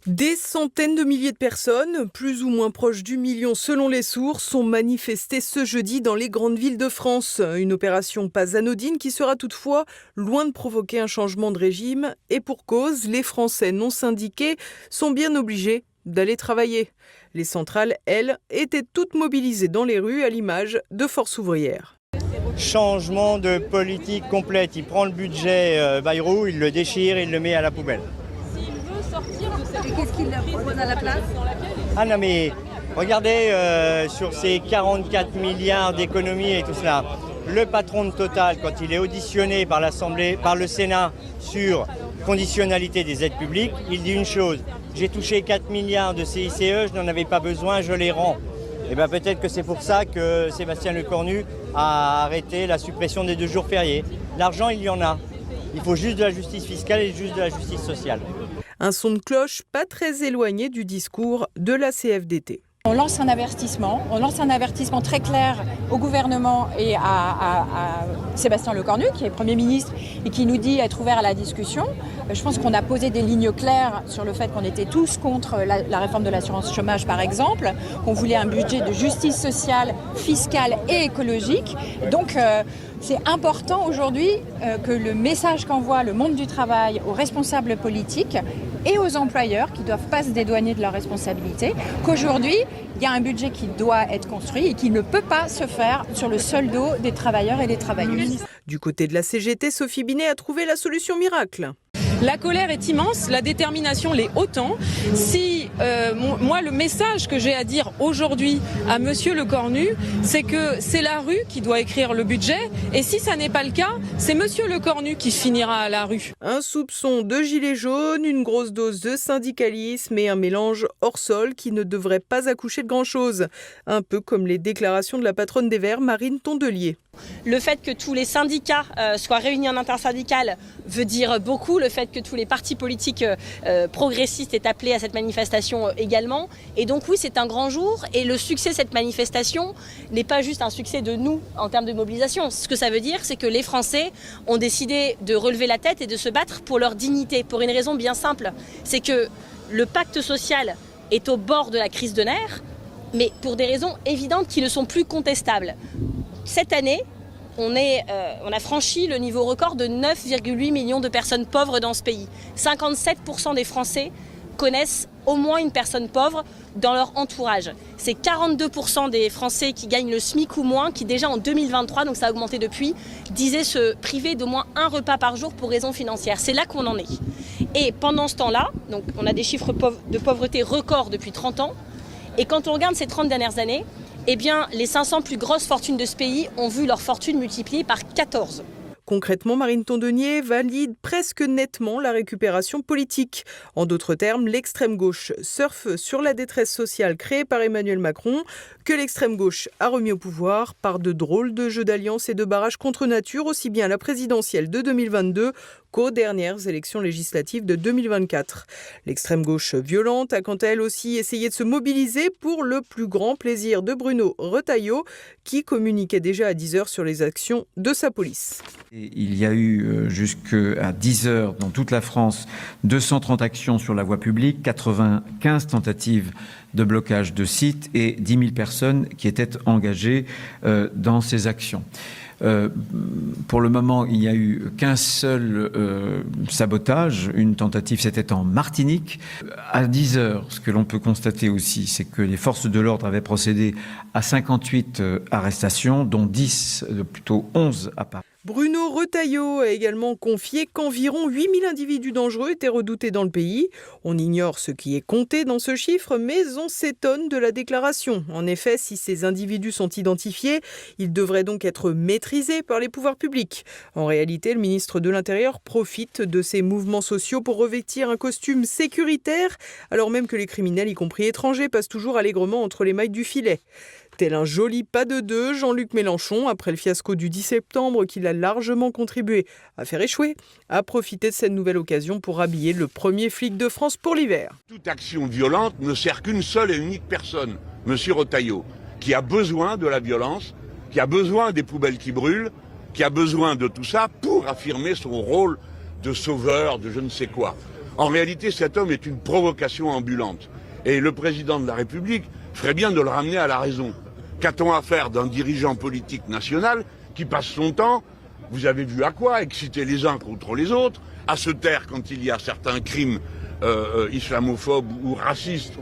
Des centaines de milliers de personnes, plus ou moins proches du million selon les sources, sont manifestées ce jeudi dans les grandes villes de France. Une opération pas anodine qui sera toutefois loin de provoquer un changement de régime. Et pour cause, les Français non syndiqués sont bien obligés d'aller travailler. Les centrales, elles, étaient toutes mobilisées dans les rues à l'image de Force ouvrière. Changement de politique complète. Il prend le budget Bayrou, il le déchire, il le met à la poubelle. Et qu'est-ce qu'il leur propose à la place ? Ah non mais regardez sur ces 44 milliards d'économies et tout cela, le patron de Total, quand il est auditionné par le Sénat sur conditionnalité des aides publiques, il dit une chose: j'ai touché 4 milliards de CICE, je n'en avais pas besoin, je les rends. Et bien peut-être que c'est pour ça que Sébastien Lecornu a arrêté la suppression des 2 jours fériés. L'argent, il y en a. Il faut juste de la justice fiscale et juste de la justice sociale. Un son de cloche pas très éloigné du discours de la CFDT. On lance un avertissement très clair au gouvernement et à Sébastien Lecornu, qui est Premier ministre et qui nous dit être ouvert à la discussion. Je pense qu'on a posé des lignes claires sur le fait qu'on était tous contre la réforme de l'assurance chômage, par exemple, qu'on voulait un budget de justice sociale, fiscale et écologique. Donc c'est important aujourd'hui que le message qu'envoie le monde du travail aux responsables politiques et aux employeurs qui ne doivent pas se dédouaner de leurs responsabilités, qu'aujourd'hui, il y a un budget qui doit être construit et qui ne peut pas se faire sur le seul dos des travailleurs et des travailleuses. Du côté de la CGT, Sophie Binet a trouvé la solution miracle. La colère est immense, la détermination l'est autant. Si moi, le message que j'ai à dire aujourd'hui à Monsieur Lecornu, c'est que c'est la rue qui doit écrire le budget. Et si ça n'est pas le cas, c'est Monsieur Lecornu qui finira à la rue. Un soupçon de gilet jaune, une grosse dose de syndicalisme et un mélange hors sol qui ne devrait pas accoucher de grand-chose. Un peu comme les déclarations de la patronne des Verts, Marine Tondelier. Le fait que tous les syndicats soient réunis en intersyndicale veut dire beaucoup. Le fait que tous les partis politiques progressistes aient appelé à cette manifestation également. Et donc oui, c'est un grand jour. Et le succès de cette manifestation n'est pas juste un succès de nous en termes de mobilisation. Ce que ça veut dire, c'est que les Français ont décidé de relever la tête et de se battre pour leur dignité. Pour une raison bien simple, c'est que le pacte social est au bord de la crise de nerfs, mais pour des raisons évidentes qui ne sont plus contestables. Cette année, on a franchi le niveau record de 9,8 millions de personnes pauvres dans ce pays. 57% des Français connaissent au moins une personne pauvre dans leur entourage. C'est 42% des Français qui gagnent le SMIC ou moins, qui déjà en 2023, donc ça a augmenté depuis, disaient se priver d'au moins un repas par jour pour raisons financières. C'est là qu'on en est. Et pendant ce temps-là, donc on a des chiffres de pauvreté records depuis 30 ans. Et quand on regarde ces 30 dernières années, eh bien, les 500 plus grosses fortunes de ce pays ont vu leur fortune multipliée par 14. Concrètement, Marine Tondelier valide presque nettement la récupération politique. En d'autres termes, l'extrême gauche surfe sur la détresse sociale créée par Emmanuel Macron, que l'extrême gauche a remis au pouvoir par de drôles de jeux d'alliance et de barrages contre nature, aussi bien à la présidentielle de 2022 qu'aux dernières élections législatives de 2024. L'extrême gauche violente a quant à elle aussi essayé de se mobiliser pour le plus grand plaisir de Bruno Retailleau, qui communiquait déjà à 10h sur les actions de sa police. Il y a eu jusqu'à 10h dans toute la France 230 actions sur la voie publique, 95 tentatives de blocage de sites et 10 000 personnes qui étaient engagées dans ces actions. Pour le moment, il n'y a eu qu'un seul sabotage, une tentative, c'était en Martinique. À 10h, ce que l'on peut constater aussi, c'est que les forces de l'ordre avaient procédé à 58 arrestations, dont 11 à Paris. Bruno Retailleau a également confié qu'environ 8000 individus dangereux étaient redoutés dans le pays. On ignore ce qui est compté dans ce chiffre, mais on s'étonne de la déclaration. En effet, si ces individus sont identifiés, ils devraient donc être maîtrisés par les pouvoirs publics. En réalité, le ministre de l'Intérieur profite de ces mouvements sociaux pour revêtir un costume sécuritaire, alors même que les criminels, y compris étrangers, passent toujours allègrement entre les mailles du filet. Tel un joli pas de deux, Jean-Luc Mélenchon, après le fiasco du 10 septembre qu'il a largement contribué à faire échouer, a profité de cette nouvelle occasion pour habiller le premier flic de France pour l'hiver. Toute action violente ne sert qu'une seule et unique personne, Monsieur Retailleau, qui a besoin de la violence, qui a besoin des poubelles qui brûlent, qui a besoin de tout ça pour affirmer son rôle de sauveur de je ne sais quoi. En réalité, cet homme est une provocation ambulante. Et le président de la République ferait bien de le ramener à la raison. Qu'a-t-on à faire d'un dirigeant politique national qui passe son temps, vous avez vu à quoi, exciter les uns contre les autres, à se taire quand il y a certains crimes islamophobes ou racistes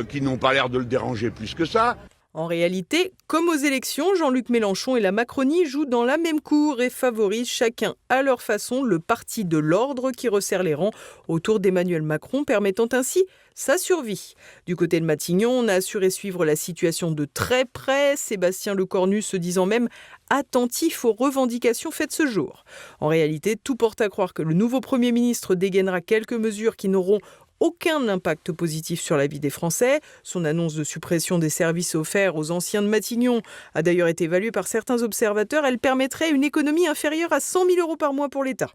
qui n'ont pas l'air de le déranger plus que ça. En réalité, comme aux élections, Jean-Luc Mélenchon et la Macronie jouent dans la même cour et favorisent chacun à leur façon le parti de l'ordre qui resserre les rangs autour d'Emmanuel Macron, permettant ainsi sa survie. Du côté de Matignon, on a assuré suivre la situation de très près, Sébastien Lecornu se disant même attentif aux revendications faites ce jour. En réalité, tout porte à croire que le nouveau Premier ministre dégainera quelques mesures qui n'auront aucun impact positif sur la vie des Français. Son annonce de suppression des services offerts aux anciens de Matignon a d'ailleurs été évaluée par certains observateurs. Elle permettrait une économie inférieure à 100 000 € par mois pour l'État.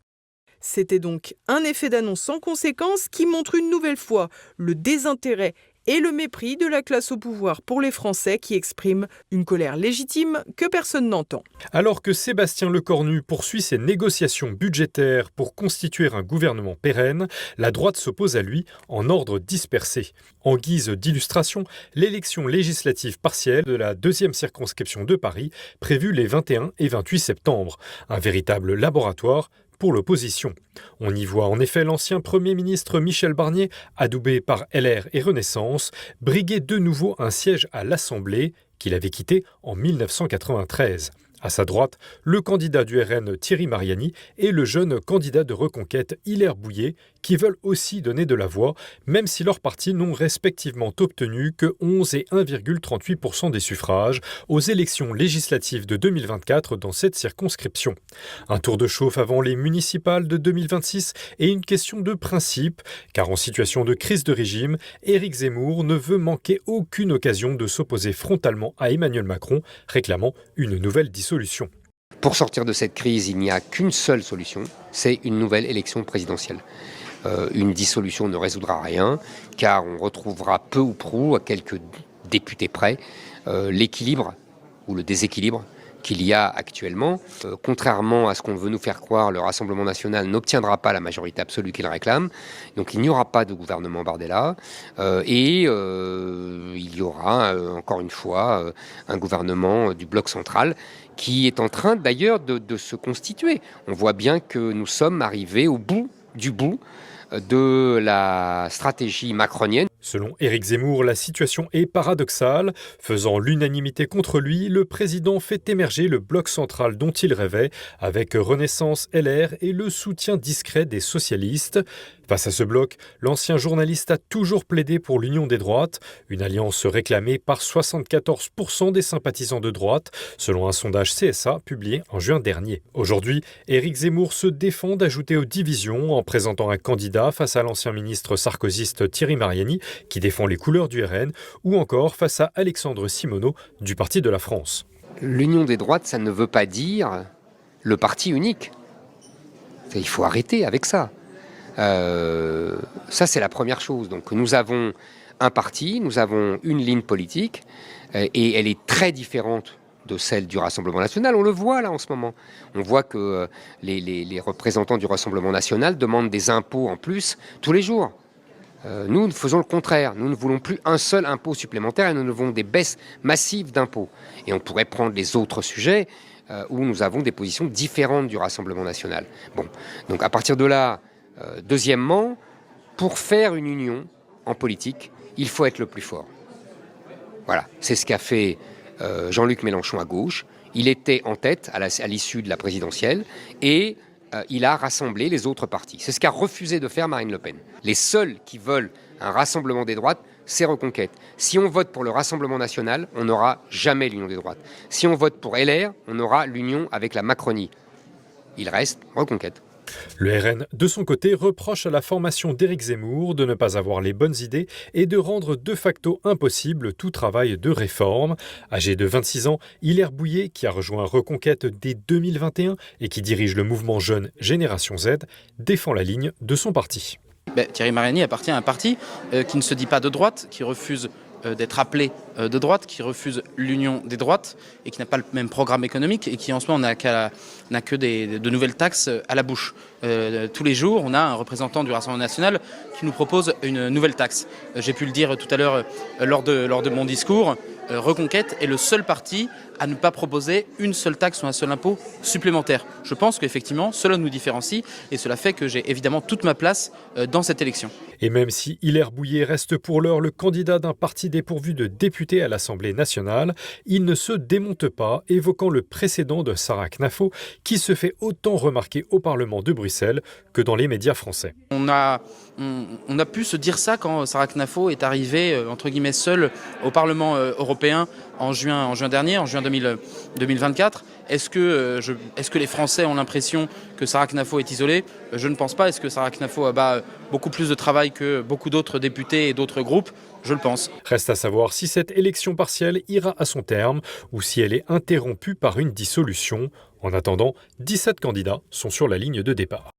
C'était donc un effet d'annonce sans conséquence qui montre une nouvelle fois le désintérêt et le mépris de la classe au pouvoir pour les Français qui expriment une colère légitime que personne n'entend. Alors que Sébastien Lecornu poursuit ses négociations budgétaires pour constituer un gouvernement pérenne, la droite s'oppose à lui en ordre dispersé. En guise d'illustration, l'élection législative partielle de la 2e circonscription de Paris, prévue les 21 et 28 septembre. Un véritable laboratoire pour l'opposition. On y voit en effet l'ancien Premier ministre Michel Barnier, adoubé par LR et Renaissance, briguer de nouveau un siège à l'Assemblée qu'il avait quitté en 1993. À sa droite, le candidat du RN Thierry Mariani et le jeune candidat de Reconquête Hilaire Bouillet, qui veulent aussi donner de la voix, même si leurs partis n'ont respectivement obtenu que 11 et 1,38% des suffrages aux élections législatives de 2024 dans cette circonscription. Un tour de chauffe avant les municipales de 2026 et une question de principe, car en situation de crise de régime, Éric Zemmour ne veut manquer aucune occasion de s'opposer frontalement à Emmanuel Macron, réclamant une nouvelle dissolution. Pour sortir de cette crise, il n'y a qu'une seule solution, c'est une nouvelle élection présidentielle. Une dissolution ne résoudra rien, car on retrouvera peu ou prou, à quelques députés près, l'équilibre ou le déséquilibre qu'il y a actuellement. Contrairement à ce qu'on veut nous faire croire, le Rassemblement national n'obtiendra pas la majorité absolue qu'il réclame. Donc il n'y aura pas de gouvernement Bardella et il y aura encore une fois un gouvernement du bloc central qui est en train d'ailleurs de se constituer. On voit bien que nous sommes arrivés au bout du bout de la stratégie macronienne. Selon Éric Zemmour, la situation est paradoxale. Faisant l'unanimité contre lui, le président fait émerger le bloc central dont il rêvait, avec Renaissance, LR et le soutien discret des socialistes. Face à ce bloc, l'ancien journaliste a toujours plaidé pour l'union des droites, une alliance réclamée par 74% des sympathisants de droite, selon un sondage CSA publié en juin dernier. Aujourd'hui, Éric Zemmour se défend d'ajouter aux divisions en présentant un candidat face à l'ancien ministre sarkozyste Thierry Mariani, qui défend les couleurs du RN, ou encore face à Alexandre Simoneau du Parti de la France. L'union des droites, ça ne veut pas dire le parti unique. Il faut arrêter avec ça. Ça, c'est la première chose. Donc, nous avons un parti, nous avons une ligne politique, et elle est très différente de celle du Rassemblement national. On le voit là en ce moment. On voit que les représentants du Rassemblement national demandent des impôts en plus tous les jours. Nous faisons le contraire. Nous ne voulons plus un seul impôt supplémentaire et nous voulons des baisses massives d'impôts. Et on pourrait prendre les autres sujets où nous avons des positions différentes du Rassemblement national. Bon, donc à partir de là, deuxièmement, pour faire une union en politique, il faut être le plus fort. Voilà, c'est ce qu'a fait Jean-Luc Mélenchon à gauche. Il était en tête à l'issue de la présidentielle et il a rassemblé les autres partis. C'est ce qu'a refusé de faire Marine Le Pen. Les seuls qui veulent un rassemblement des droites, c'est Reconquête. Si on vote pour le Rassemblement national, on n'aura jamais l'union des droites. Si on vote pour LR, on aura l'union avec la Macronie. Il reste Reconquête. Le RN, de son côté, reproche à la formation d'Éric Zemmour de ne pas avoir les bonnes idées et de rendre de facto impossible tout travail de réforme. Âgé de 26 ans, Hilaire Bouillet, qui a rejoint Reconquête dès 2021 et qui dirige le mouvement jeune Génération Z, défend la ligne de son parti. Thierry Mariani appartient à un parti qui ne se dit pas de droite, qui refuse d'être appelé de droite, qui refuse l'union des droites et qui n'a pas le même programme économique et qui en ce moment n'a que de nouvelles taxes à la bouche. Tous les jours, on a un représentant du Rassemblement national qui nous propose une nouvelle taxe. J'ai pu le dire tout à l'heure lors de mon discours. Reconquête est le seul parti à ne pas proposer une seule taxe ou un seul impôt supplémentaire. Je pense qu'effectivement, cela nous différencie et cela fait que j'ai évidemment toute ma place dans cette élection. Et même si Hilaire Bouillet reste pour l'heure le candidat d'un parti dépourvu de députés à l'Assemblée nationale, il ne se démonte pas, évoquant le précédent de Sarah Knafo, qui se fait autant remarquer au Parlement de Bruxelles que dans les médias français. On a pu se dire ça quand Sarah Knafo est arrivée, entre guillemets, seule au Parlement européen en juin dernier, en juin 2024. Est-ce que les Français ont l'impression que Sarah Knafo est isolée ? Je ne pense pas. Est-ce que Sarah Knafo a beaucoup plus de travail que beaucoup d'autres députés et d'autres groupes ? Je le pense. Reste à savoir si cette élection partielle ira à son terme ou si elle est interrompue par une dissolution. En attendant, 17 candidats sont sur la ligne de départ.